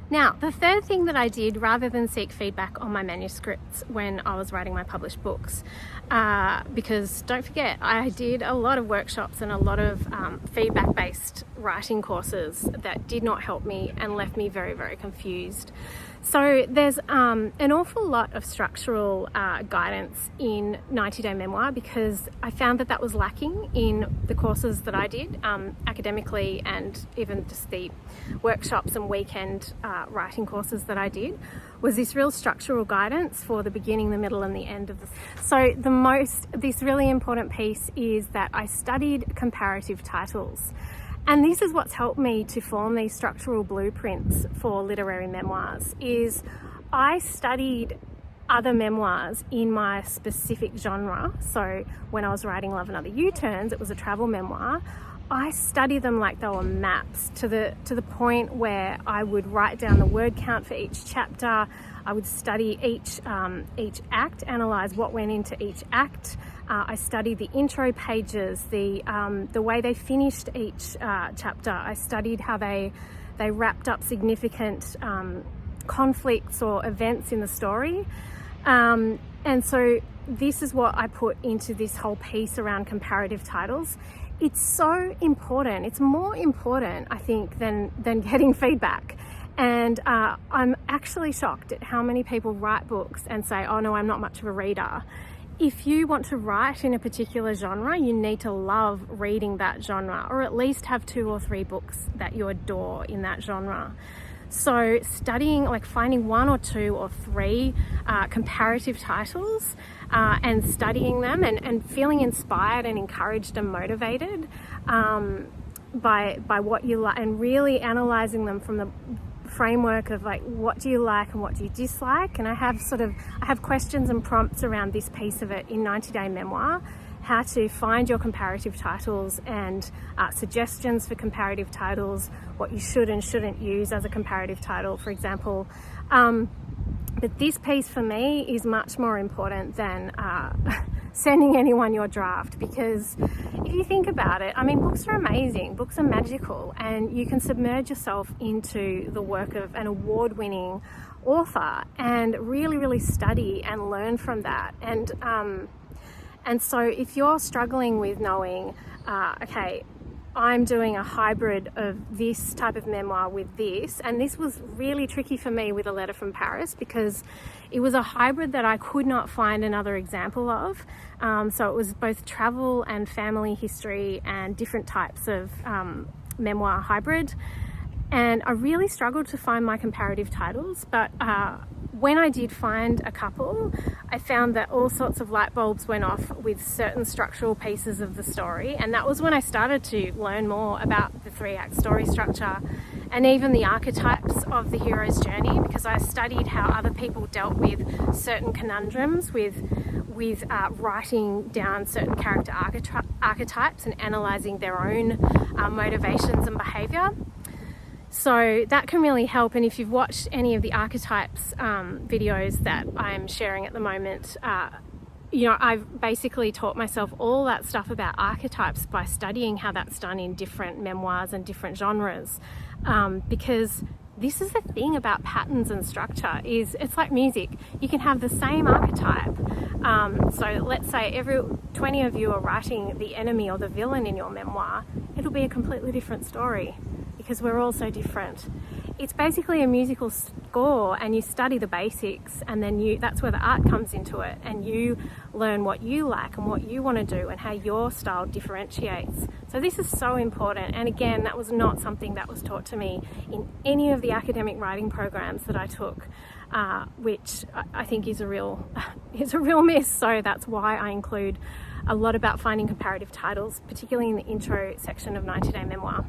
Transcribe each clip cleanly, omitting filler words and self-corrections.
Now, the third thing that I did, rather than seek feedback on my manuscripts when I was writing my published books, because don't forget, I did a lot of workshops and a lot of feedback-based writing courses that did not help me and left me very, very confused. So there's an awful lot of structural guidance in 90-Day Memoir, because I found that was lacking in the courses that I did academically, and even just the workshops and weekend writing courses that I did, was this real structural guidance for the beginning, the middle and the end of So this really important piece is that I studied comparative titles. And this is what's helped me to form these structural blueprints for literary memoirs, is I studied other memoirs in my specific genre. So when I was writing Love and Other U-Turns, it was a travel memoir. I studied them like they were maps, to the point where I would write down the word count for each chapter. I would study each act, analyze what went into each act. I studied the intro pages, the way they finished each chapter. I studied how they wrapped up significant conflicts or events in the story. And so this is what I put into this whole piece around comparative titles. It's so important. It's more important, I think, than getting feedback. And I'm actually shocked at how many people write books and say, oh no, I'm not much of a reader. If you want to write in a particular genre, you need to love reading that genre, or at least have 2 or 3 books that you adore in that genre. So studying, like finding 1 or 2 or 3 comparative titles and studying them and feeling inspired and encouraged and motivated by what you like, and really analysing them from the framework of like, what do you like and what do you dislike. And I have questions and prompts around this piece of it in 90-Day Memoir, how to find your comparative titles and suggestions for comparative titles, what you should and shouldn't use as a comparative title, for example. But this piece for me is much more important than sending anyone your draft, because if you think about it, I mean, books are amazing, books are magical, and you can submerge yourself into the work of an award-winning author and really, really study and learn from that. And so if you're struggling with knowing, okay, I'm doing a hybrid of this type of memoir with this, and this was really tricky for me with A Letter from Paris, because it was a hybrid that I could not find another example of. So it was both travel and family history and different types of memoir hybrid. And I really struggled to find my comparative titles, but when I did find a couple, I found that all sorts of light bulbs went off with certain structural pieces of the story. And that was when I started to learn more about the 3-act story structure and even the archetypes of the hero's journey, because I studied how other people dealt with certain conundrums with writing down certain character archetypes and analysing their own motivations and behaviour. So that can really help. And if you've watched any of the archetypes videos that I'm sharing at the moment, I've basically taught myself all that stuff about archetypes by studying how that's done in different memoirs and different genres. Because this is the thing about patterns and structure, is it's like music. You can have the same archetype. So let's say 20 of you are writing the enemy or the villain in your memoir, it'll be a completely different story, because we're all so different. It's basically a musical score, and you study the basics, and then that's where the art comes into it, and you learn what you like and what you want to do and how your style differentiates. So this is so important, and again, that was not something that was taught to me in any of the academic writing programs that I took, which I think is a real miss. So that's why I include a lot about finding comparative titles, particularly in the intro section of 90-Day Memoir.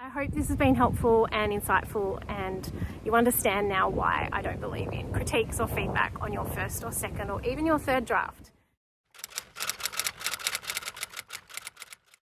I hope this has been helpful and insightful, and you understand now why I don't believe in critiques or feedback on your first or second or even your third draft.